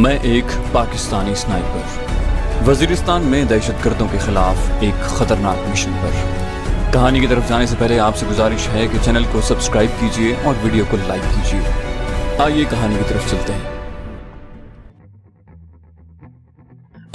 मैं एक पाकिस्तानी स्नाइपर वजीरिस्तान में दहशतगर्दों के खिलाफ एक खतरनाक मिशन पर। कहानी की तरफ जाने से पहले आपसे गुजारिश है कि चैनल को सब्सक्राइब कीजिए और वीडियो को लाइक कीजिए। आइए कहानी की तरफ चलते हैं।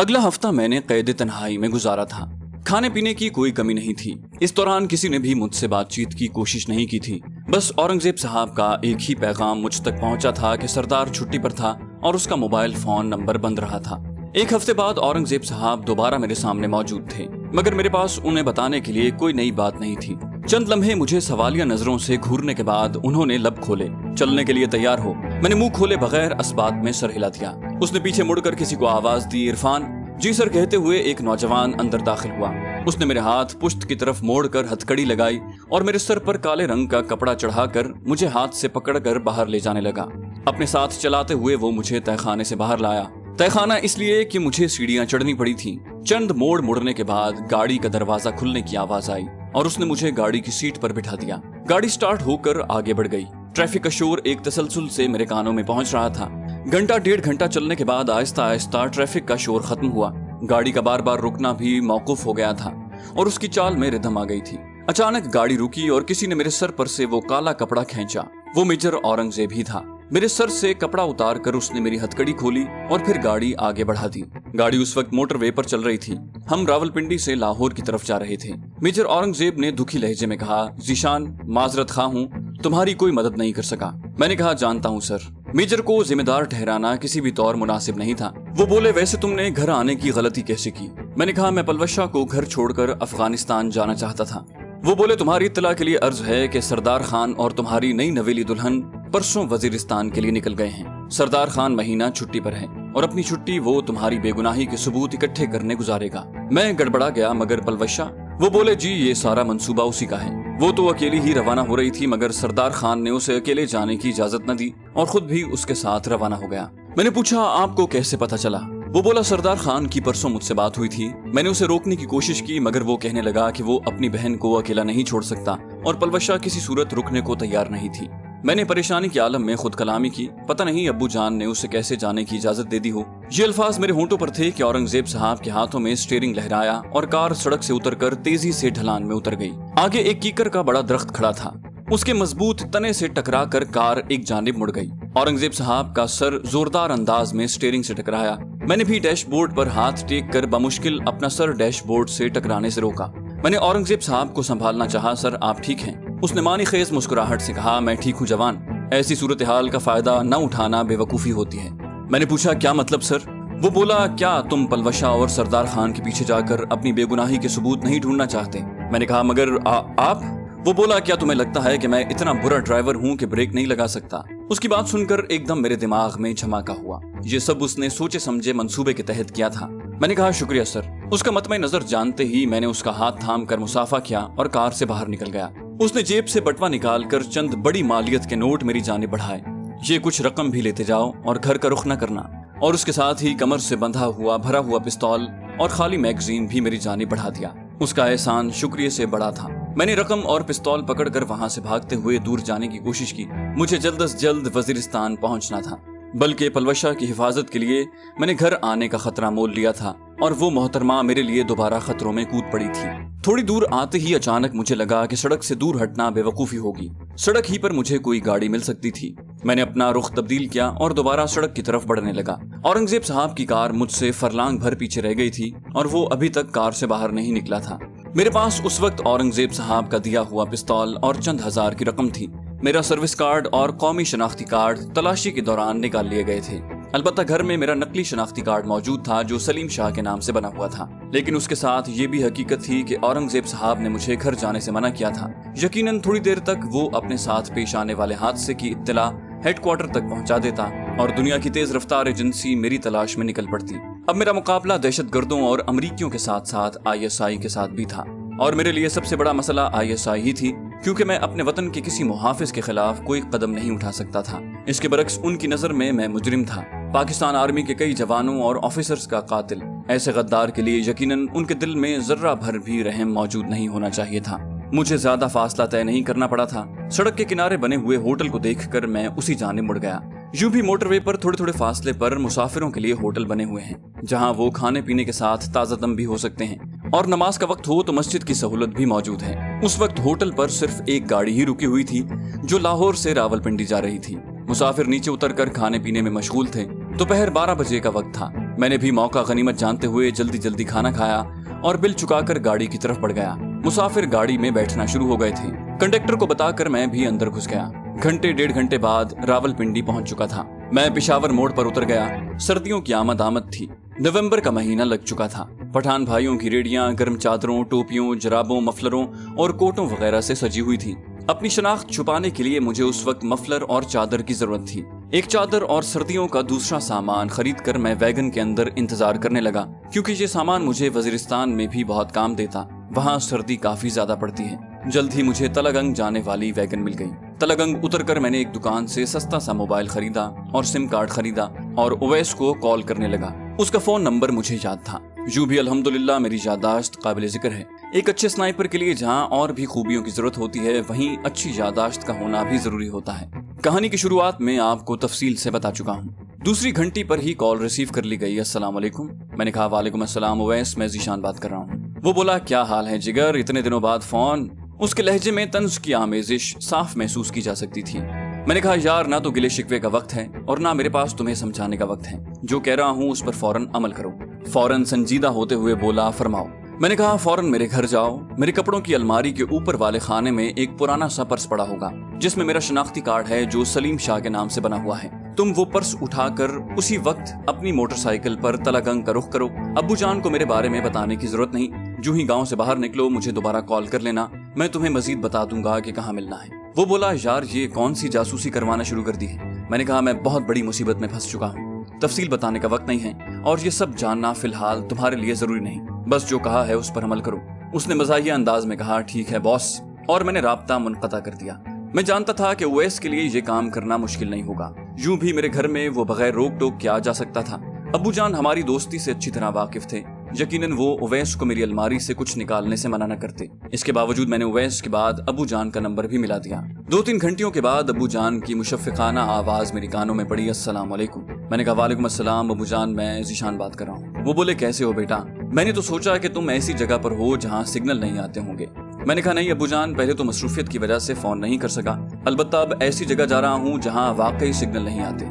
अगला हफ्ता मैंने कैद तन्हाई में गुजारा था। खाने पीने की कोई कमी नहीं थी। इस दौरान किसी ने भी मुझसे बातचीत की कोशिश नहीं की थी। बस औरंगजेब साहब का एक ही पैगाम मुझ तक पहुंचा था कि सरदार छुट्टी पर था और उसका मोबाइल फोन नंबर बंद रहा था। एक हफ्ते बाद औरंगजेब साहब दोबारा मेरे सामने मौजूद थे, मगर मेरे पास उन्हें बताने के लिए कोई नई बात नहीं थी। चंद लम्हे मुझे सवालिया नजरों से घूरने के बाद उन्होंने लब खोले। चलने के लिए तैयार हो? मैंने मुंह खोले बगैर अस्बात में सर हिला दिया। उसने पीछे मुड़कर किसी को आवाज दी, इरफान। जी सर कहते हुए एक नौजवान अंदर दाखिल हुआ। उसने मेरे हाथ पुश्त की तरफ मोड़कर हथकड़ी लगाई और मेरे सर पर काले रंग का कपड़ा चढ़ाकर मुझे हाथ से पकड़कर बाहर ले जाने लगा। अपने साथ चलाते हुए वो मुझे तहखाने से बाहर लाया। तहखाना इसलिए कि मुझे सीढ़ियां चढ़नी पड़ी थी। चंद मोड़ मुड़ने के बाद गाड़ी का दरवाजा खुलने की आवाज आई और उसने मुझे गाड़ी की सीट पर बिठा दिया। गाड़ी स्टार्ट होकर आगे बढ़ गई। ट्रैफिक का शोर एक तसलसल से मेरे कानों में पहुंच रहा था। घंटा डेढ़ घंटा चलने के बाद आहिस्ता आहिस्ता ट्रैफिक का शोर खत्म हुआ। गाड़ी का बार बार रुकना भी मौकूफ हो गया था और उसकी चाल में रिदम आ गई थी। अचानक गाड़ी रुकी और किसी ने मेरे सर पर से वो काला कपड़ा खींचा। वो मेजर औरंगजेब ही था। मेरे सर से कपड़ा उतार कर उसने मेरी हथकड़ी खोली और फिर गाड़ी आगे बढ़ा दी। गाड़ी उस वक्त मोटरवे पर चल रही थी। हम रावलपिंडी से लाहौर की तरफ जा रहे थे। मेजर औरंगजेब ने दुखी लहजे में कहा, जीशान, माजरत खा हूँ, तुम्हारी कोई मदद नहीं कर सका। मैंने कहा, जानता हूँ सर। मेजर को जिम्मेदार ठहराना किसी भी तौर मुनासिब नहीं था। वो बोले, वैसे तुमने घर आने की गलती कैसे की? मैंने कहा, मैं पलवशा को घर छोड़कर अफगानिस्तान जाना चाहता था। वो बोले, तुम्हारी इत्तला के लिए अर्ज है कि सरदार खान और तुम्हारी नई नवेली दुल्हन परसों वजीरिस्तान के लिए निकल गए हैं। सरदार खान महीना छुट्टी पर है और अपनी छुट्टी वो तुम्हारी बेगुनाही के सबूत इकट्ठे करने गुजारेगा। मैं गड़बड़ा गया, मगर पलवशा? वो बोले, जी ये सारा मंसूबा उसी का है। वो तो अकेली ही रवाना हो रही थी, मगर सरदार खान ने उसे अकेले जाने की इजाजत न दी और खुद भी उसके साथ रवाना हो गया। मैंने पूछा, आपको कैसे पता चला? वो बोला, सरदार खान की परसों मुझसे बात हुई थी। मैंने उसे रोकने की कोशिश की, मगर वो कहने लगा कि वो अपनी बहन को अकेला नहीं छोड़ सकता और पलवशा किसी सूरत रुकने को तैयार नहीं थी। मैंने परेशानी के आलम में खुद कलामी की। पता नहीं अब्बू जान ने उसे कैसे जाने की इजाजत दे दी हो। ये अल्फाज मेरे होंठों पर थे कि औरंगजेब साहब के हाथों में स्टीयरिंग लहराया और कार सड़क से उतरकर तेजी से ढलान में उतर गई। आगे एक कीकर का बड़ा दरख्त खड़ा था। उसके मजबूत तने से टकरा कर कार एक जानिब मुड़ गई। औरंगजेब साहब का सर जोरदार अंदाज में स्टीयरिंग से टकराया। मैंने भी डैशबोर्ड पर हाथ टेक कर बमुश्किल अपना सर डैशबोर्ड से टकराने से रोका। मैंने औरंगजेब साहब को संभालना चाहा। सर, आप ठीक हैं? उसने मानी खेज मुस्कुराहट से कहा, मैं ठीक हूँ जवान। ऐसी सूरत हाल का फायदा न उठाना बेवकूफी होती है। मैंने पूछा, क्या मतलब सर? वो बोला, क्या तुम पलवशा और सरदार खान के पीछे जाकर अपनी बेगुनाही के सबूत नहीं ढूंढना चाहते? मैंने कहा, मगर आप? वो बोला, क्या तुम्हें लगता है कि मैं इतना बुरा ड्राइवर हूँ कि ब्रेक नहीं लगा सकता? उसकी बात सुनकर एकदम मेरे दिमाग में झमाका हुआ। ये सब उसने सोचे समझे मंसूबे के तहत किया था। मैंने कहा, शुक्रिया सर। उसका मतमे नजर जानते ही मैंने उसका हाथ थाम कर मुसाफा किया और कार से बाहर निकल गया। उसने जेब से बटवा निकाल कर चंद बड़ी मालियत के नोट मेरी जानिब बढ़ाए। ये कुछ रकम भी लेते जाओ और घर का रुख न करना। और उसके साथ ही कमर से बंधा हुआ भरा हुआ पिस्तौल और खाली मैगजीन भी मेरी जानिब बढ़ा दिया। उसका एहसान शुक्रिया से बड़ा था। मैंने रकम और पिस्तौल पकड़कर वहां से भागते हुए दूर जाने की कोशिश की। मुझे जल्द से जल्द वजीरिस्तान पहुंचना था, बल्कि पलवशा की हिफाजत के लिए मैंने घर आने का खतरा मोल लिया था और वो मोहतरमा मेरे लिए दोबारा खतरों में कूद पड़ी थी। थोड़ी दूर आते ही अचानक मुझे लगा कि सड़क से दूर हटना बेवकूफी होगी। सड़क ही पर मुझे कोई गाड़ी मिल सकती थी। मैंने अपना रुख तब्दील किया और दोबारा सड़क की तरफ बढ़ने लगा। औरंगजेब साहब की कार मुझसे फरलांग भर पीछे रह गई थी और वो अभी तक कार से बाहर नहीं निकला था। मेरे पास उस वक्त औरंगजेब साहब का दिया हुआ पिस्तौल और चंद हजार की रकम थी। मेरा सर्विस कार्ड और कौमी शनाख्ती कार्ड तलाशी के दौरान निकाल लिए गए थे। अलबत्ता घर में मेरा नकली शनाख्ती कार्ड मौजूद था जो सलीम शाह के नाम से बना हुआ था, लेकिन उसके साथ ये भी हकीकत थी कि औरंगजेब साहब ने मुझे घर जाने से मना किया था। यकीनन थोड़ी देर तक वो अपने साथ पेश आने वाले हादसे की इत्तला हेडक्वार्टर तक पहुंचा देता और दुनिया की तेज रफ्तार एजेंसी मेरी तलाश में निकल पड़ती। अब मेरा मुकाबला दहशतगर्दों और अमरीकियों के साथ साथ ISI के साथ भी था और मेरे लिए सबसे बड़ा मसला ISI ही थी, क्योंकि मैं अपने वतन के किसी मुहाफिज के खिलाफ कोई कदम नहीं उठा सकता था। इसके बरक्स उनकी नजर में मैं मुजरिम था, पाकिस्तान आर्मी के कई जवानों और ऑफिसर्स का कातिल। ऐसे गद्दार के लिए यकीनन उनके दिल में जर्रा भर भी रहम मौजूद नहीं होना चाहिए था। मुझे ज्यादा फासला तय नहीं करना पड़ा था। सड़क के किनारे बने हुए होटल को देखकर मैं उसी जानिब मुड़ गया। यूं भी मोटरवे पर थोड़े थोड़े फासले पर मुसाफिरों के लिए होटल बने हुए हैं, जहां वो खाने पीने के साथ ताज़ा दम भी हो सकते हैं, और नमाज का वक्त हो तो मस्जिद की सहूलत भी मौजूद है। उस वक्त होटल पर सिर्फ एक गाड़ी ही रुकी हुई थी जो लाहौर से रावलपिंडी जा रही थी। मुसाफिर नीचे उतरकर खाने पीने में मशगूल थे। दोपहर 12 बजे का वक्त था। मैंने भी मौका गनीमत जानते हुए जल्दी जल्दी खाना खाया और बिल चुकाकर गाड़ी की तरफ बढ़ गया। मुसाफिर गाड़ी में बैठना शुरू हो गए थे। कंडक्टर को बताकर मैं भी अंदर घुस गया। घंटे 1.5 घंटे बाद रावलपिंडी पहुंच चुका था। मैं पेशावर मोड़ पर उतर गया। सर्दियों की आमद थी। नवंबर का महीना लग चुका था। पठान भाइयों की रेडियां गर्म चादरों, टोपियों, जराबों, मफलरों और कोटों वगैरह से सजी हुई थी। अपनी शनाख्त छुपाने के लिए मुझे उस वक्त मफलर और चादर की जरूरत थी। एक चादर और सर्दियों का दूसरा सामान खरीद कर मैं वैगन के अंदर इंतजार करने लगा, क्योंकि ये सामान मुझे वजीरिस्तान में भी बहुत काम देता। वहाँ सर्दी काफी ज्यादा पड़ती है। जल्द ही मुझे तलगंग जाने वाली वैगन मिल गई। तलगंग उतरकर मैंने एक दुकान से सस्ता सा मोबाइल खरीदा और सिम कार्ड खरीदा और उवैस को कॉल करने लगा। उसका फोन नंबर मुझे याद था। यूं भी अल्हम्दुलिल्लाह मेरी यादाश्त काबिल जिक्र है। एक अच्छे स्नाइपर के लिए जहां और भी खूबियों की जरूरत होती है, वहीं अच्छी यादाश्त का होना भी जरूरी होता है। कहानी की शुरुआत में आपको तफसील से बता चुका हूँ। दूसरी घंटी पर ही कॉल रिसीव कर ली गई। अस्सलाम वालेकुम। मैंने कहा वालेकुम अस्सलाम उवैस, मैं ज़ीशान बात कर रहा हूँ। वो बोला क्या हाल है जिगर, इतने दिनों बाद फोन। उसके लहजे में तंज की आमेजिश साफ महसूस की जा सकती थी। मैंने कहा यार, ना तो गिले शिकवे का वक्त है और ना मेरे पास तुम्हें समझाने का वक्त है। जो कह रहा हूँ उस पर फौरन अमल करो। फौरन संजीदा होते हुए बोला फरमाओ। मैंने कहा फौरन मेरे घर जाओ। मेरे कपड़ों की अलमारी के ऊपर वाले खाने में एक पुराना सा पर्स पड़ा होगा जिसमें मेरा शनाख्ती कार्ड है जो सलीम शाह के नाम से बना हुआ है। तुम वो पर्स उठाकर उसी वक्त अपनी मोटरसाइकिल पर तलगंग का रुख करो। अब्बू जान को मेरे बारे में बताने की जरूरत नहीं। जो ही गांव से बाहर निकलो मुझे दोबारा कॉल कर लेना, मैं तुम्हें मजीद बता दूंगा कि कहाँ मिलना है। वो बोला यार ये कौन सी जासूसी करवाना शुरू कर दी है। मैंने कहा मैं बहुत बड़ी मुसीबत में फंस चुका हूँ। तफसील बताने का वक्त नहीं है और ये सब जानना फिलहाल तुम्हारे लिए जरूरी नहीं। बस जो कहा है उस पर अमल करो। उसने मज़ाहिया अंदाज में कहा ठीक है बॉस, और मैंने राब्ता मुनक़ता कर दिया। मैं जानता था कि उवैस के लिए ये काम करना मुश्किल नहीं होगा। यूं भी मेरे घर में वो बगैर रोक टोक के आ जा सकता था। अब्बू जान हमारी दोस्ती से अच्छी तरह वाकिफ थे। यकीनन वो उवैस को मेरी अलमारी से कुछ निकालने से मना न करते। इसके बावजूद मैंने उवैस के बाद अब्बू जान का नंबर भी मिला दिया। 2-3 घंटियों के बाद अब्बू जान की मुशफ़िक़ाना आवाज मेरी कानों में पड़ी। अस्सलाम वालेकुम। मैंने कहा वालेकुम अस्सलाम अब्बू जान, मैं ज़ीशान बात कर रहा हूँ। वो बोले कैसे हो बेटा? मैंने तो सोचा कि तुम ऐसी जगह पर हो जहाँ सिग्नल नहीं आते होंगे। मैंने कहा नहीं अब्बू जान, पहले तो मसरूफियत की वजह से फोन नहीं कर सका, अलबत्ता अब ऐसी जगह जा रहा हूँ जहाँ वाकई सिग्नल नहीं आते।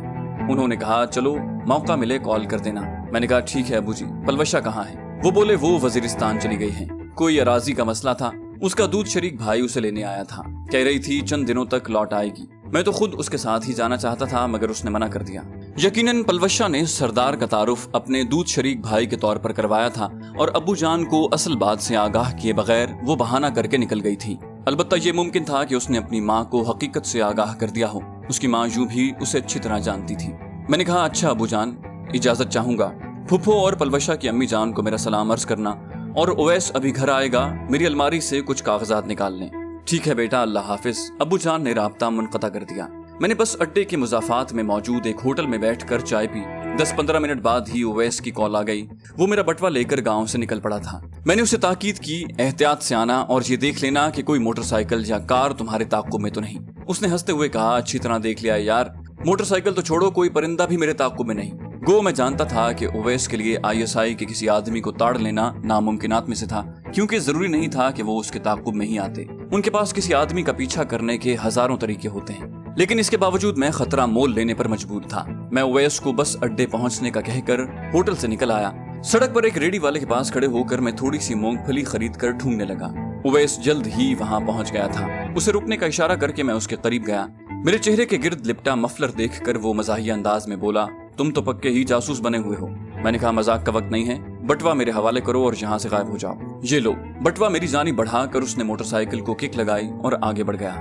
उन्होंने कहा चलो मौका मिले कॉल कर देना। मैंने कहा ठीक है अब्बू जी। पलवशा कहाँ है? वो बोले वो वजीरिस्तान चली गई है। कोई अराजी का मसला था। उसका दूध शरीक भाई उसे लेने आया था। कह रही थी चंद दिनों तक लौट आएगी। मैं तो खुद उसके साथ ही जाना चाहता था मगर उसने मना कर दिया। यकीनन पलवशा ने सरदार का तारुफ अपने दूध शरीक भाई के तौर पर करवाया था और अब्बू जान को असल बात से आगाह किए बगैर वो बहाना करके निकल गई थी। अलबत्ता ये मुमकिन था कि उसने अपनी माँ को हकीकत से आगाह कर दिया हो। उसकी माँ यूं भी उसे अच्छी तरह जानती थी। मैंने कहा अच्छा अब्बू जान, इजाजत चाहूंगा। फुफ्फो और पलवशा की अम्मी जान को मेरा सलाम अर्ज करना और उवैस अभी घर आएगा, मेरी अलमारी से कुछ कागजात निकाल लें। ठीक है बेटा, अल्लाह हाफिज। अब्बू जान ने राब्ता मुनक़ता कर दिया। मैंने बस अड्डे के मुज़ाफ़ात में मौजूद एक होटल में बैठकर चाय पी। 10-15 मिनट बाद ही उवैस की कॉल आ गई। वो मेरा बटवा लेकर गांव से निकल पड़ा था। मैंने उसे ताकीद की एहतियात से आना और ये देख लेना कि कोई मोटरसाइकिल या कार तुम्हारे ताक़ुब में तो नहीं। उसने हंसते हुए कहा अच्छी तरह देख लिया यार, मोटरसाइकिल तो छोड़ो कोई परिंदा भी मेरे ताक़ुब में नहीं। गो मैं जानता था कि उवैस के लिए ISI के किसी आदमी को ताड़ लेना नामुमकिनात में से था, क्योंकि जरूरी नहीं था कि वो उसके ताक़ुब में ही आते। उनके पास किसी आदमी का पीछा करने के हजारों तरीके होते हैं। लेकिन इसके बावजूद मैं खतरा मोल लेने पर मजबूर था। मैं उवैस को बस अड्डे पहुंचने का कहकर होटल से निकल आया। सड़क पर एक रेडी वाले के पास खड़े होकर मैं थोड़ी सी मूंगफली खरीद कर ढूंढने लगा। उवैस जल्द ही वहां पहुंच गया था। उसे रुकने का इशारा करके मैं उसके करीब गया। मेरे चेहरे के गिर्द लिपटा मफलर देखकर वो मज़ाहिया अंदाज में बोला तुम तो पक्के ही जासूस बने हुए हो। मैंने कहा मजाक का वक्त नहीं है, बटवा मेरे हवाले करो और यहाँ से गायब हो जाओ। ये लो। बटवा मेरी जानी बढ़ाकर उसने मोटरसाइकिल को किक लगाई और आगे बढ़ गया।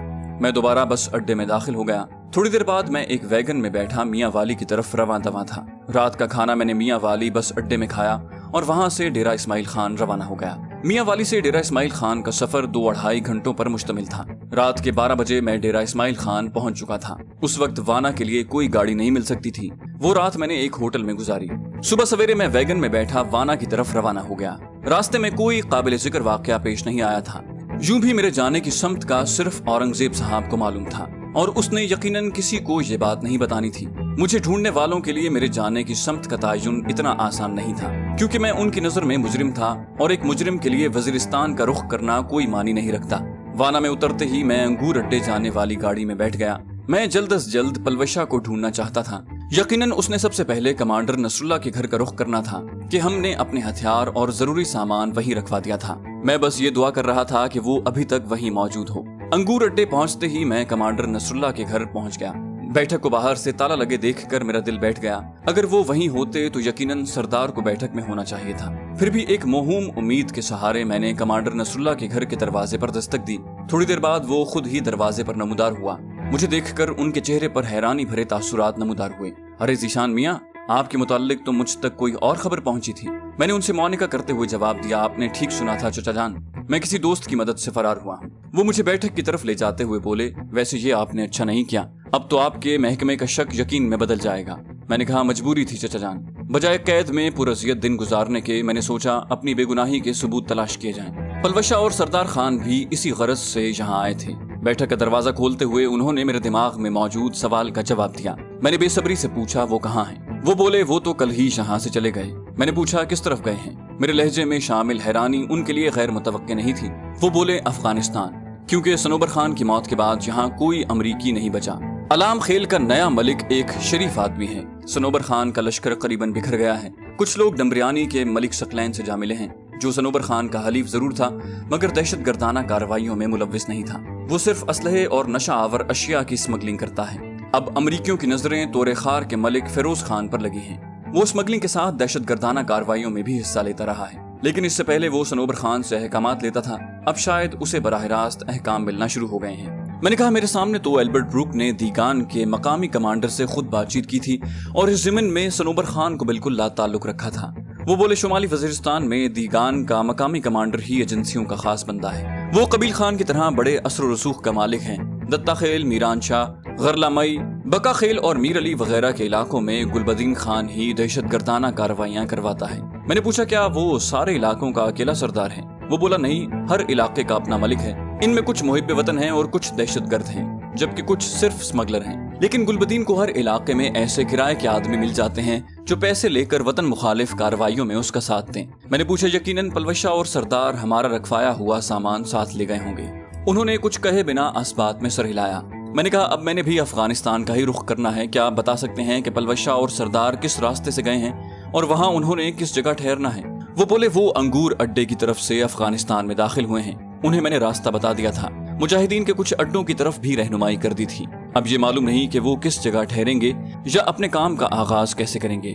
मैं दोबारा बस अड्डे में दाखिल हो गया। थोड़ी देर बाद मैं एक वैगन में बैठा मियाँ वाली की तरफ रवां दवां था। रात का खाना मैंने मियाँ वाली बस अड्डे में खाया और वहां से डेरा इस्माइल खान रवाना हो गया। मियाँ वाली से डेरा इस्माइल खान का सफर 2-2.5 घंटों पर मुश्तमिल था। रात के 12 बजे मैं डेरा इस्माइल खान पहुंच चुका था। उस वक्त वाना के लिए कोई गाड़ी नहीं मिल सकती थी। वो रात मैंने एक होटल में गुजारी। सुबह सवेरे मैं वैगन में बैठा वाना की तरफ रवाना हो गया। रास्ते में कोई काबिल जिक्र वाकया पेश नहीं आया था। यूं भी मेरे जाने की सम्त का सिर्फ औरंगजेब साहब को मालूम था और उसने यकीनन किसी को ये बात नहीं बतानी थी। मुझे ढूंढने वालों के लिए मेरे जाने की समत का तयन इतना आसान नहीं था, क्योंकि मैं उनकी नजर में मुजरिम था और एक मुजरिम के लिए वजीरिस्तान का रुख करना कोई मानी नहीं रखता। वाना में उतरते ही मैं अंगूर अड्डे जाने वाली गाड़ी में बैठ गया। मैं जल्द से जल्द पलवशा को ढूंढना चाहता था। यकीनन उसने सबसे पहले कमांडर नसरुल्लाह के घर का रुख करना था कि हमने अपने हथियार और जरूरी सामान वहीं रखवा दिया था। मैं बस ये दुआ कर रहा था कि वो अभी तक वहीं मौजूद हो। अंगूर अड्डे पहुंचते ही मैं कमांडर नसरुल्लाह के घर पहुंच गया। बैठक को बाहर से ताला लगे देखकर मेरा दिल बैठ गया। अगर वो वहीं होते तो यकीनन सरदार को बैठक में होना चाहिए था। फिर भी एक मोहूम उम्मीद के सहारे मैंने कमांडर नसरुल्लाह के घर के दरवाजे पर दस्तक दी। थोड़ी देर बाद वो खुद ही दरवाजे पर नमूदार हुआ। मुझे देखकर उनके चेहरे पर हैरानी भरे तासुरात नमूदार हुए। अरे ज़ीशान मियाँ, आपके मुताल्लिक तो मुझ तक कोई और खबर पहुंची थी। मैंने उनसे मौनिका करते हुए जवाब दिया, आपने ठीक सुना था चचा जान, मैं किसी दोस्त की मदद से फरार हुआ हूँ। वो मुझे बैठक की तरफ ले जाते हुए बोले, वैसे ये आपने अच्छा नहीं किया, अब तो आपके महकमे का शक यकीन में बदल जाएगा। मैंने कहा, मजबूरी थी चचा जान, बजाय कैद में पुरअज़ियत दिन गुजारने के मैंने सोचा अपनी बेगुनाही के सबूत तलाश किए जाएं। पलवशा और सरदार खान भी इसी गरज से यहाँ आए थे। बैठक का दरवाजा खोलते हुए उन्होंने मेरे दिमाग में मौजूद सवाल का जवाब दिया। मैंने बेसब्री से पूछा, वो कहाँ हैं? वो बोले, वो तो कल ही यहाँ से चले गए। मैंने पूछा, किस तरफ गए हैं? मेरे लहजे में शामिल हैरानी उनके लिए गैर मुतवक्के नहीं थी। वो बोले, अफगानिस्तान, क्योंकि सनोबर खान की मौत के बाद यहाँ कोई अमरीकी नहीं बचा। अलाम खेल का नया मलिक एक शरीफ आदमी है। सनोबर खान का लश्कर करीबन बिखर गया है। कुछ लोग डम्बरियानी के मलिक शकलैन से जा मिले हैं, जो सनोबर खान का हलीफ जरूर था मगर दहशत गर्दाना कार्रवाइयों में मुलव्विस नहीं था। वो सिर्फ असलहे और नशा आवर अशिया की स्मगलिंग करता है। अब अमरीकियों की नजरें तोरे खार के मलिक फिरोज खान पर लगी हैं। वो स्मगलिंग के साथ दहशत गर्दाना कार्रवाइयों में भी हिस्सा लेता रहा है, लेकिन इससे पहले वो सनोबर खान से अहकामात लेता था। अब शायद उसे बराह रास्त अहकाम मिलना शुरू हो गए हैं। मैंने कहा, मेरे सामने तो एल्बर्ट ब्रूक ने दीगान के मकामी कमांडर से खुद बातचीत की थी और इस ज़िमन में सनोबर खान को बिल्कुल ला ताल्लुक रखा था। वो बोले, शुमाली वजीरिस्तान में दीगान का मकामी कमांडर ही एजेंसियों का खास बंदा है। वो कबील खान की तरह बड़े असर रसूख का मालिक हैं। दत्ता खेल, मीरान शाह, गरलामई, बका खेल और मीर अली वगैरह के इलाकों में गुलबदीन खान ही दहशत गर्दाना कार्रवाइयां करवाता है। मैंने पूछा, क्या वो सारे इलाकों का अकेला सरदार है? वो बोला, नहीं, हर इलाके का अपना मलिक है। इनमें कुछ मुहिब वतन हैं और कुछ दहशतगर्द हैं, जबकि कुछ सिर्फ स्मगलर हैं। लेकिन गुलबदीन को हर इलाके में ऐसे किराए के आदमी मिल जाते हैं जो पैसे लेकर वतन मुखालिफ कार्रवाइयों में उसका साथ दें। मैंने पूछा, यकीनन पलवशा और सरदार हमारा रखवाया हुआ सामान साथ ले गए होंगे? उन्होंने कुछ कहे बिना असबात में सर हिलाया। मैंने कहा, अब मैंने भी अफगानिस्तान का ही रुख करना है, क्या आप बता सकते हैं कि पलवशा और सरदार किस रास्ते से गए हैं और वहाँ उन्होंने किस जगह ठहरना है? वो बोले, वो अंगूर अड्डे की तरफ से अफगानिस्तान में दाखिल हुए हैं। उन्हें मैंने रास्ता बता दिया था। मुजाहिदीन के कुछ अड्डों की तरफ भी रहनुमाई कर दी थी। अब ये मालूम नहीं कि वो किस जगह ठहरेंगे या अपने काम का आगाज कैसे करेंगे।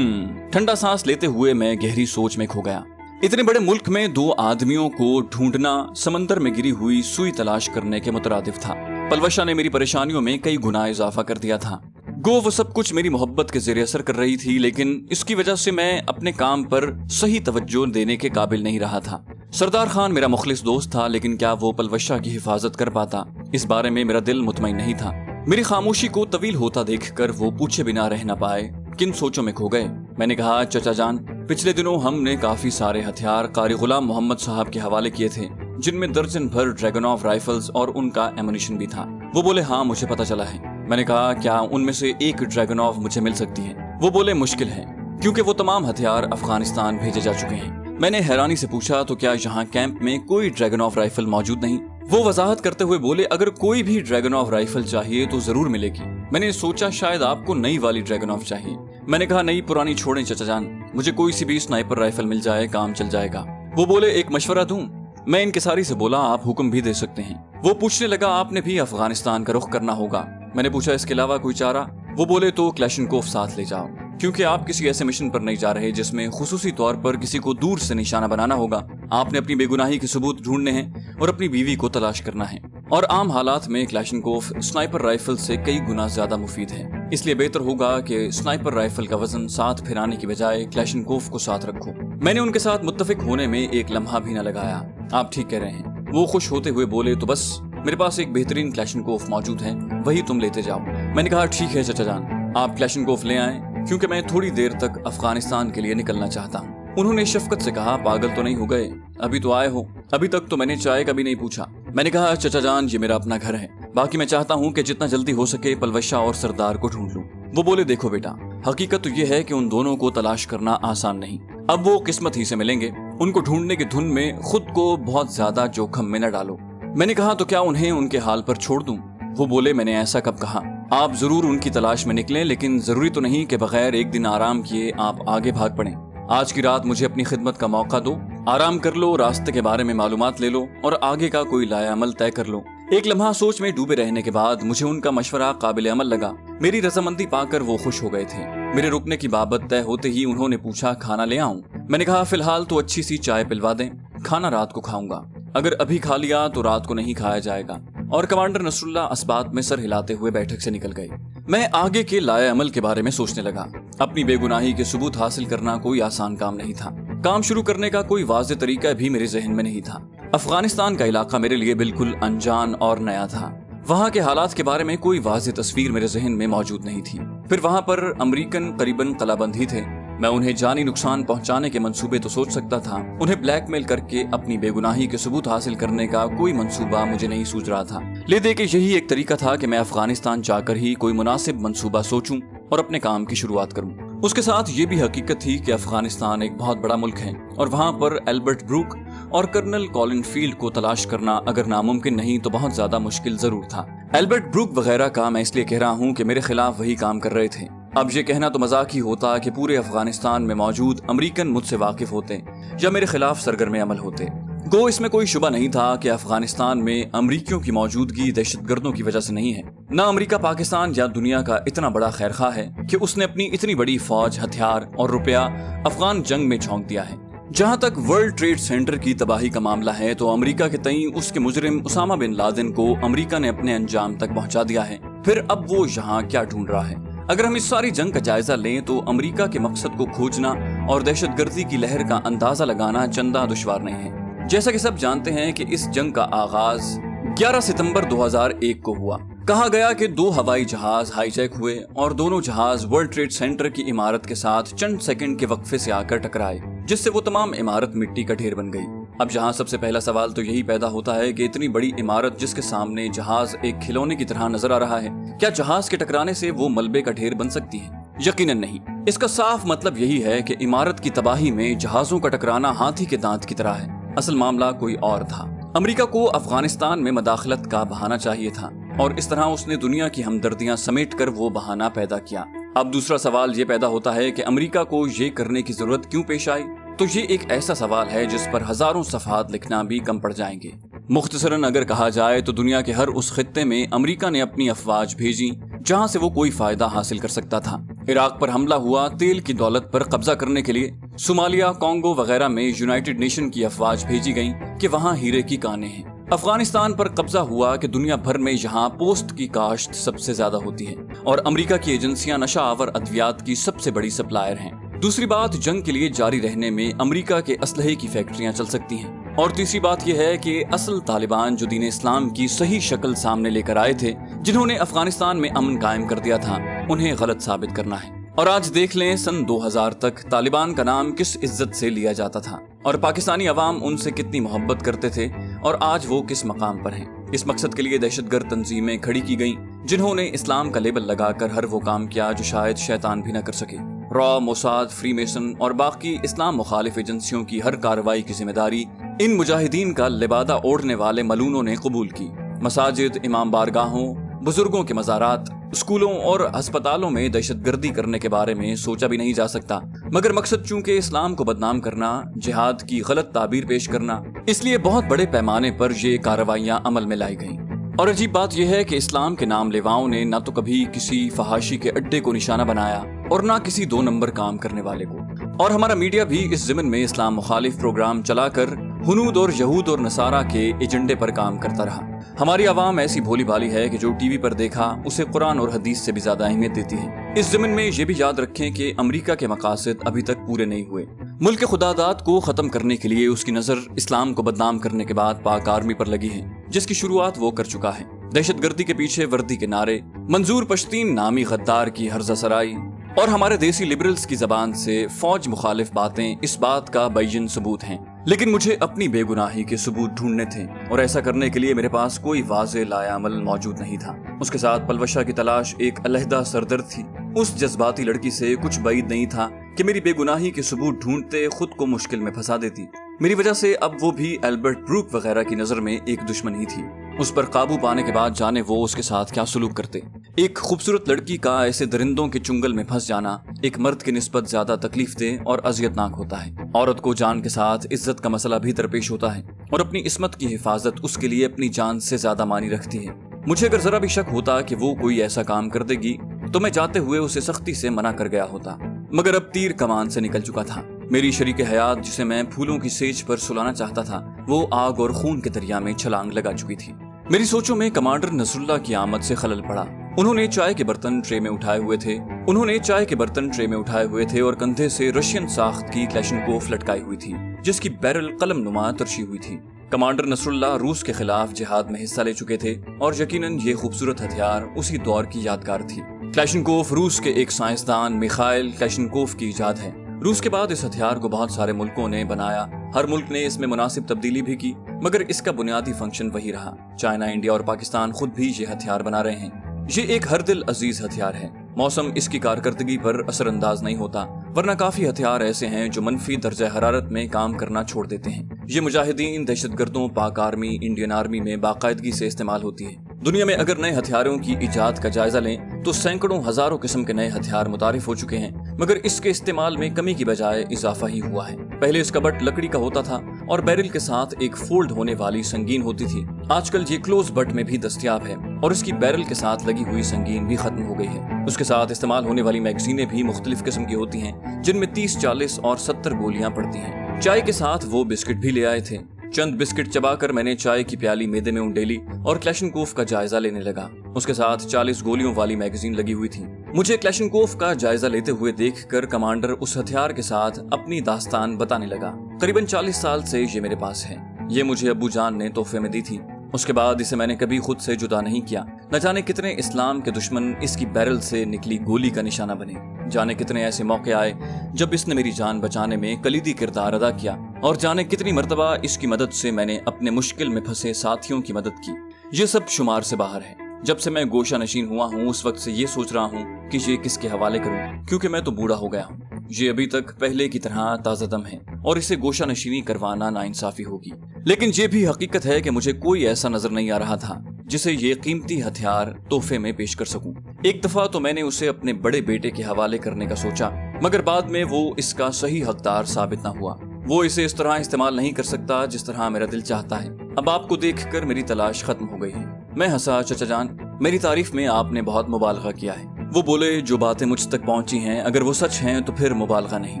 ठंडा सांस लेते हुए मैं गहरी सोच में खो गया। इतने बड़े मुल्क में दो आदमियों को ढूंढना समंदर में गिरी हुई सुई तलाश करने के मुतरादिफ था। पलवशा ने मेरी परेशानियों में कई गुना इजाफा कर दिया था। गो वो सब कुछ मेरी मोहब्बत के ज़रिए असर कर रही थी, लेकिन इसकी वजह से मैं अपने काम पर सही तवज्जो देने के काबिल नहीं रहा था। सरदार खान मेरा मुखलिस दोस्त था, लेकिन क्या वो पलवशा की हिफाजत कर पाता, इस बारे में मेरा दिल मुतमईन नहीं था। मेरी खामोशी को तवील होता देखकर वो पूछे बिना रह न पाए, किन सोचों में खो गए। मैंने कहा, चचा जान, पिछले दिनों हमने काफी सारे हथियार कारी गुलाम मोहम्मद साहब के हवाले किए थे, जिनमें दर्जन भर ड्रैगनॉफ राइफल्स और उनका एमुनिशन भी था। वो बोले, हाँ मुझे पता चला है। मैंने कहा, क्या उनमें से एक ड्रैगनॉफ मुझे मिल सकती है? वो बोले, मुश्किल है, क्योंकि वो तमाम हथियार अफगानिस्तान भेजे जा चुके हैं। मैंने हैरानी से पूछा, तो क्या यहाँ कैंप में कोई ड्रैगनॉफ राइफल मौजूद नहीं? वो वजाहत करते हुए बोले, अगर कोई भी ड्रैगनॉफ राइफल चाहिए तो जरूर मिलेगी। मैंने सोचा शायद आपको नई वाली ड्रैगनॉफ चाहिए। मैंने कहा, नई पुरानी छोड़ें चचा जान, मुझे कोई सी भी स्नाइपर राइफल मिल जाए काम चल जाएगा। वो बोले, एक मशवरा दूं? मैं इनकिसारी से बोला, आप हुक्म भी दे सकते हैं। वो पूछने लगा, आपने भी अफगानिस्तान का रुख करना होगा? मैंने पूछा, इसके अलावा कोई चारा? वो बोले, तो क्लैशनकोफ साथ ले जाओ, क्योंकि आप किसी ऐसे मिशन पर नहीं जा रहे जिसमें खुसूसी तौर पर किसी को दूर से निशाना बनाना होगा। आपने अपनी बेगुनाही के सबूत ढूंढने हैं और अपनी बीवी को तलाश करना है, और आम हालात में क्लैशनकोफ स्नाइपर राइफल से कई गुना ज्यादा मुफीद है। इसलिए बेहतर होगा कि स्नाइपर राइफल का वजन साथ फिराने की बजाय क्लैशनकोफ को साथ रखो। मैंने उनके साथ मुत्तफिक होने में एक लम्हा भी न लगाया। आप ठीक कह रहे हैं। वो खुश होते हुए बोले, तो बस मेरे पास एक बेहतरीन क्लैशनकोफ मौजूद है, वही तुम लेते जाओ। मैंने कहा, ठीक है चचा जान, आप क्लैशनकोफ ले आए, क्योंकि मैं थोड़ी देर तक अफगानिस्तान के लिए निकलना चाहता हूँ। उन्होंने शफकत से कहा, पागल तो नहीं हो गए? अभी तो आए हो, अभी तक तो मैंने चाय का भी नहीं पूछा। मैंने कहा, चचा जान, ये मेरा अपना घर है, बाकी मैं चाहता हूँ कि जितना जल्दी हो सके पलवशा और सरदार को ढूंढ लूं। वो बोले, देखो बेटा, हकीकत तो ये है कि उन दोनों को तलाश करना आसान नहीं। अब वो किस्मत ही से मिलेंगे, उनको ढूंढने की धुन में खुद को बहुत ज्यादा जोखिम में न डालो। मैंने कहा, तो क्या उन्हें उनके हाल पर छोड़ दूं? वो बोले, मैंने ऐसा कब कहा? आप जरूर उनकी तलाश में निकलें, लेकिन जरूरी तो नहीं कि बगैर एक दिन आराम किए आप आगे भाग पड़ें। आज की रात मुझे अपनी खिदमत का मौका दो, आराम कर लो, रास्ते के बारे में मालूमात ले लो और आगे का कोई लायामल तय कर लो। एक लम्हा सोच में डूबे रहने के बाद मुझे उनका मशवरा काबिल अमल लगा। मेरी रजामंदी पाकर वो खुश हो गए थे। मेरे रुकने की बाबत तय होते ही उन्होंने पूछा, खाना ले आऊं? मैंने कहा, फिलहाल तो अच्छी सी चाय पिलवा दें, खाना रात को खाऊंगा। अगर अभी खा लिया तो रात को नहीं खाया जाएगा। और कमांडर नसरुल्लाह अस्बात में सर हिलाते हुए बैठक से निकल गए। मैं आगे के लाए अमल के बारे में सोचने लगा। अपनी बेगुनाही के सबूत हासिल करना कोई आसान काम नहीं था। काम शुरू करने का कोई वाज़ेह तरीका भी मेरे जहन में नहीं था। अफगानिस्तान का इलाका मेरे लिए बिल्कुल अनजान और नया था। वहाँ के हालात के बारे में कोई वाज़ेह तस्वीर मेरे जहन में मौजूद नहीं थी। फिर वहाँ पर अमरीकन करीबन कलाबंद ही थे। मैं उन्हें जानी नुकसान पहुंचाने के मंसूबे तो सोच सकता था, उन्हें ब्लैकमेल करके अपनी बेगुनाही के सबूत हासिल करने का कोई मंसूबा मुझे नहीं सूझ रहा था। ले दे के यही एक तरीका था कि मैं अफगानिस्तान जाकर ही कोई मुनासिब मंसूबा सोचूं और अपने काम की शुरुआत करूं। उसके साथ ये भी हकीकत थी कि अफगानिस्तान एक बहुत बड़ा मुल्क है और वहाँ पर एल्बर्ट ब्रूक और कर्नल कॉलिन फील्ड को तलाश करना अगर नामुमकिन नहीं तो बहुत ज्यादा मुश्किल जरूर था। एल्बर्ट ब्रूक वगैरह का मैं इसलिए कह रहा हूँ कि मेरे खिलाफ वही काम कर रहे थे। अब ये कहना तो मजाक ही होता कि पूरे अफगानिस्तान में मौजूद अमरीकन मुझसे वाकिफ होते या मेरे खिलाफ सरगर्म अमल होते। गो इसमें कोई शुबा नहीं था कि अफगानिस्तान में अमरीकियों की मौजूदगी दहशतगर्दों की वजह से नहीं है। न अमरीका पाकिस्तान या दुनिया का इतना बड़ा खैरखा है कि उसने अपनी इतनी बड़ी फौज, हथियार और रुपया अफगान जंग में झोंक दिया है। जहां तक वर्ल्ड ट्रेड सेंटर की तबाही का मामला है तो अमेरिका के तई उसके मुजरिम उसामा बिन लादेन को अमेरिका ने अपने अंजाम तक पहुंचा दिया है। फिर अब वो यहाँ क्या ढूंढ रहा है? अगर हम इस सारी जंग का जायजा लें तो अमेरिका के मकसद को खोजना और दहशतगर्दी की लहर का अंदाजा लगाना चंदा दुश्वार नहीं है। जैसा कि सब जानते हैं कि इस जंग का आगाज 11 सितंबर 2001 को हुआ। कहा गया कि 2 हवाई जहाज हाईजैक हुए और दोनों जहाज वर्ल्ड ट्रेड सेंटर की इमारत के साथ चंद सेकंड के वक्फे से आकर टकराए, जिससे वो तमाम इमारत मिट्टी का ढेर बन गई। अब जहां सबसे पहला सवाल तो यही पैदा होता है कि इतनी बड़ी इमारत जिसके सामने जहाज एक खिलौने की तरह नजर आ रहा है, क्या जहाज के टकराने से वो मलबे का ढेर बन सकती है? यकीनन नहीं। इसका साफ मतलब यही है कि इमारत की तबाही में जहाजों का टकराना हाथी के दांत की तरह है। असल मामला कोई और था। अमेरिका को अफगानिस्तान में मदाखलत का बहाना चाहिए था और इस तरह उसने दुनिया की हमदर्दियां समेट कर वो बहाना पैदा किया। अब दूसरा सवाल ये पैदा होता है कि अमेरिका को ये करने की जरूरत क्यों पेश आई? तो ये एक ऐसा सवाल है जिस पर हजारों सफ़हात लिखना भी कम पड़ जाएंगे। मुख्तसरन अगर कहा जाए तो दुनिया के हर उस खित्ते में अमेरिका ने अपनी अफवाज भेजी जहां से वो कोई फायदा हासिल कर सकता था। इराक पर हमला हुआ तेल की दौलत पर कब्जा करने के लिए। सोमालिया, कॉन्गो वगैरह में यूनाइटेड नेशन की अफवाज भेजी गई कि वहां हीरे की कानें हैं। अफगानिस्तान पर कब्जा हुआ कि दुनिया भर में यहाँ पोस्ट की काश्त सबसे ज्यादा होती है और अमेरिका की एजेंसियां नशा आवर अद्वियात की सबसे बड़ी सप्लायर हैं। दूसरी बात, जंग के लिए जारी रहने में अमेरिका के असलहे की फैक्ट्रियां चल सकती हैं। और तीसरी बात यह है कि असल तालिबान जो दीन इस्लाम की सही शक्ल सामने लेकर आए थे, जिन्होंने अफगानिस्तान में अमन कायम कर दिया था, उन्हें गलत साबित करना है। और आज देख लें, सन 2000 तक तालिबान का नाम किस इज्जत से लिया जाता था और पाकिस्तानी अवाम उनसे कितनी मोहब्बत करते थे और आज वो किस मकाम पर हैं। इस मकसद के लिए दहशतगर्द तंजीमें खड़ी की गईं, जिन्होंने इस्लाम का लेबल लगाकर हर वो काम किया जो शायद शैतान भी न कर सके। रॉ, मोसाद, फ्रीमेसन और बाकी इस्लाम मुखालिफ एजेंसियों की हर कार्रवाई की जिम्मेदारी इन मुजाहिदीन का लिबादा ओढ़ने वाले मलूनों ने कबूल की। मसाजिद, इमाम बारगाहों, बुजुर्गों के मज़ारात, स्कूलों और अस्पतालों में दहशतगर्दी करने के बारे में सोचा भी नहीं जा सकता, मगर मकसद चूंकि इस्लाम को बदनाम करना, जिहाद की गलत ताबीर पेश करना, इसलिए बहुत बड़े पैमाने पर ये कार्रवाइयां अमल में लाई गईं। और अजीब बात यह है कि इस्लाम के नाम लेवाओं ने न तो कभी किसी फहाशी के अड्डे को निशाना बनाया और न किसी 2 नंबर काम करने वाले को। और हमारा मीडिया भी इस ज़िमन में इस्लाम मुखालिफ प्रोग्राम चलाकर हुनूद और यहूद और नसारा के एजेंडे पर काम करता रहा। हमारी आवाम ऐसी भोली भाली है कि जो टीवी पर देखा उसे कुरान और हदीस से भी ज्यादा अहमियत देती है। इस ज़मीन में ये भी याद रखें कि अमेरिका के मकासद अभी तक पूरे नहीं हुए। मुल्क के खुदादात को खत्म करने के लिए उसकी नजर इस्लाम को बदनाम करने के बाद पाक आर्मी पर लगी है, जिसकी शुरुआत वो कर चुका है। दहशतगर्दी के पीछे वर्दी के नारे, मंजूर पश्तीन नामी गद्दार की हर्जा सराई और हमारे देसी लिबरल्स की जबान से फौज मुखालिफ बातें इस बात का बैयन सबूत हैं। लेकिन मुझे अपनी बेगुनाही के सबूत ढूंढने थे और ऐसा करने के लिए मेरे पास कोई वाज़ेह लायामल मौजूद नहीं था। اس کے ساتھ پلوشا کی تلاش ایک علیحدہ سردرد تھی۔ اس جذباتی لڑکی سے کچھ بعید نہیں تھا کہ میری بے گناہی کے ثبوت ڈھونڈتے خود کو مشکل میں پھنسا دیتی۔ میری وجہ سے اب وہ بھی البرٹ بروک وغیرہ کی نظر میں ایک دشمن ہی تھی۔ اس پر قابو پانے کے بعد جانے وہ اس کے ساتھ کیا سلوک کرتے۔ ایک خوبصورت لڑکی کا ایسے درندوں کے چنگل میں پھنس جانا ایک مرد کی نسبت زیادہ تکلیف دہ اور اذیتناک ہوتا ہے۔ عورت کو جان کے ساتھ عزت کا مسئلہ بھی درپیش ہوتا ہے اور اپنی عصمت کی حفاظت اس کے لیے اپنی جان سے زیادہ معنی رکھتی ہے۔ مجھے اگر ذرا بھی شک ہوتا کہ وہ کوئی ایسا کام کر دے گی تو میں جاتے ہوئے اسے سختی سے منع کر گیا ہوتا، مگر اب تیر کمان سے نکل چکا تھا۔ میری شریک حیات جسے میں پھولوں کی سیج پر سلانا چاہتا تھا وہ آگ اور خون کے دریا میں چھلانگ لگا چکی تھی۔ میری سوچوں میں کمانڈر نصر اللہ کی آمد سے خلل پڑا۔ انہوں نے چائے کے برتن ٹرے میں اٹھائے ہوئے تھے اور کندھے سے رشین ساخت کی کلیشنکوف لٹکائی ہوئی تھی جس کی بیرل قلم نما ترشی ہوئی تھی۔ کمانڈر نصر اللہ روس کے خلاف جہاد میں حصہ لے چکے تھے اور یقیناً یہ خوبصورت ہتھیار اسی دور کی یادگار تھی۔ کلیشنکوف روس کے ایک سائنسدان میخائل کلیشنکوف کی ایجاد ہے۔ روس کے بعد اس ہتھیار کو بہت سارے ملکوں نے بنایا، ہر ملک نے اس میں مناسب تبدیلی بھی کی، مگر اس کا بنیادی فنکشن وہی رہا۔ چائنا، انڈیا اور پاکستان خود بھی یہ ہتھیار بنا رہے ہیں۔ یہ ایک ہر دل عزیز ہتھیار ہے۔ موسم اس کی کارکردگی پر اثر انداز نہیں ہوتا، ورنہ کافی ہتھیار ایسے ہیں جو منفی درجہ حرارت میں کام کرنا چھوڑ دیتے ہیں۔ یہ مجاہدین، دہشت گردوں، پاک آرمی، انڈین آرمی میں باقاعدگی سے استعمال ہوتی ہے۔ دنیا میں اگر نئے ہتھیاروں کی ایجاد کا جائزہ لیں تو سینکڑوں ہزاروں قسم کے نئے ہتھیار متعارف ہو چکے ہیں، مگر اس کے استعمال میں کمی کی بجائے اضافہ ہی ہوا ہے۔ پہلے اس کا بٹ لکڑی کا ہوتا تھا اور بیرل کے ساتھ ایک فولڈ ہونے والی سنگین ہوتی تھی۔ آج کل یہ کلوز بٹ میں بھی دستیاب ہے اور اس کی بیرل کے ساتھ لگی ہوئی سنگین بھی ختم ہو گئی ہے۔ اس کے ساتھ استعمال ہونے والی میگزینیں بھی مختلف قسم کی ہوتی ہیں جن میں 30، 40 اور 70 گولیاں پڑتی ہیں۔ چائے کے ساتھ وہ بسکٹ بھی لے آئے تھے۔ چند بسکٹ چبا کر میں نے چائے کی پیالی میدے میں انڈیلی اور کلیشنکوف کا جائزہ لینے لگا۔ اس کے ساتھ 40 گولیوں والی میگزین لگی ہوئی تھی۔ مجھے کلیشنکوف کا جائزہ لیتے ہوئے دیکھ کر کمانڈر اس ہتھیار کے ساتھ اپنی داستان بتانے لگا۔ قریباً 40 سال سے یہ میرے پاس ہے۔ یہ مجھے ابو جان نے تحفے میں دی تھی۔ اس کے بعد اسے میں نے کبھی خود سے جدا نہیں کیا۔ نہ جانے کتنے اسلام کے دشمن اس کی بیرل سے نکلی گولی کا نشانہ بنے، جانے کتنے ایسے موقع آئے جب اس نے میری جان بچانے میں کلیدی کردار ادا کیا، اور جانے کتنی مرتبہ اس کی مدد سے میں نے اپنے مشکل میں پھنسے ساتھیوں کی مدد کی۔ یہ سب شمار سے باہر ہے۔ جب سے میں گوشہ نشین ہوا ہوں اس وقت سے یہ سوچ رہا ہوں کہ یہ کس کے حوالے کروں، کیونکہ میں تو بوڑھا ہو گیا ہوں۔ یہ ابھی تک پہلے کی طرح تازہ دم ہے اور اسے گوشہ نشینی کروانا ناانصافی ہوگی۔ لیکن یہ بھی حقیقت ہے کہ مجھے کوئی ایسا نظر نہیں آ رہا تھا جسے یہ قیمتی ہتھیار تحفے میں پیش کر سکوں۔ ایک دفعہ تو میں نے اسے اپنے بڑے بیٹے کے حوالے کرنے کا سوچا، مگر بعد میں وہ اس کا صحیح حقدار ثابت نہ ہوا۔ وہ اسے اس طرح استعمال نہیں کر سکتا جس طرح میرا دل چاہتا ہے۔ اب آپ کو دیکھ کر میری تلاش ختم ہو گئی ہے۔ میں ہنسا۔ چچا جان، میری تعریف میں آپ نے بہت مبالغہ کیا ہے۔ وہ بولے، جو باتیں مجھ تک پہنچی ہیں اگر وہ سچ ہیں تو پھر مبالغہ نہیں۔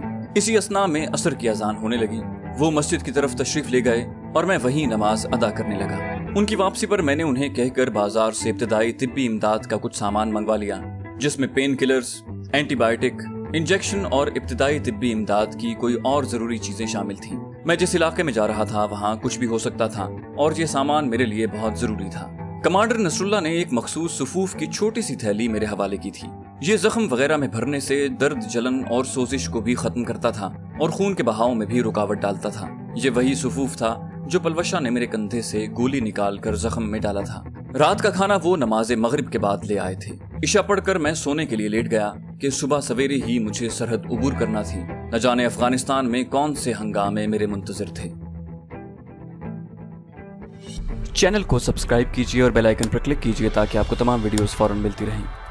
اسی اثنا میں عصر کی اذان ہونے لگی۔ وہ مسجد کی طرف تشریف لے گئے اور میں وہیں نماز ادا کرنے لگا۔ ان کی واپسی پر میں نے انہیں کہہ کر بازار سے ابتدائی طبی امداد کا کچھ سامان منگوا لیا، جس میں painkillers, antibiotic, injection اور ابتدائی طبی امداد کی کوئی اور ضروری چیزیں شامل تھیں۔ میں جس علاقے میں جا رہا تھا وہاں کچھ بھی ہو سکتا تھا اور یہ سامان میرے لیے بہت ضروری تھا۔ کمانڈر نصر اللہ نے ایک مخصوص صفوف کی چھوٹی سی تھیلی میرے حوالے کی تھی۔ یہ زخم وغیرہ میں بھرنے سے درد، جلن اور سوزش کو بھی ختم کرتا تھا اور خون کے بہاؤ میں بھی رکاوٹ ڈالتا تھا۔ یہ وہی صفوف تھا جو پلوشا نے میرے کندھے سے گولی نکال کر زخم میں ڈالا تھا۔ رات کا کھانا وہ نماز مغرب کے بعد لے آئے تھے۔ عشاء پڑھ کر میں سونے کے لیے لیٹ گیا کہ صبح سویرے ہی مجھے سرحد عبور کرنا تھی۔ نہ جانے افغانستان میں کون سے ہنگامے میرے منتظر تھے۔ چینل کو سبسکرائب کیجیے اور بیل آئیکن پر کلک کیجیے تاکہ آپ کو تمام ویڈیوز فوراً ملتی رہیں۔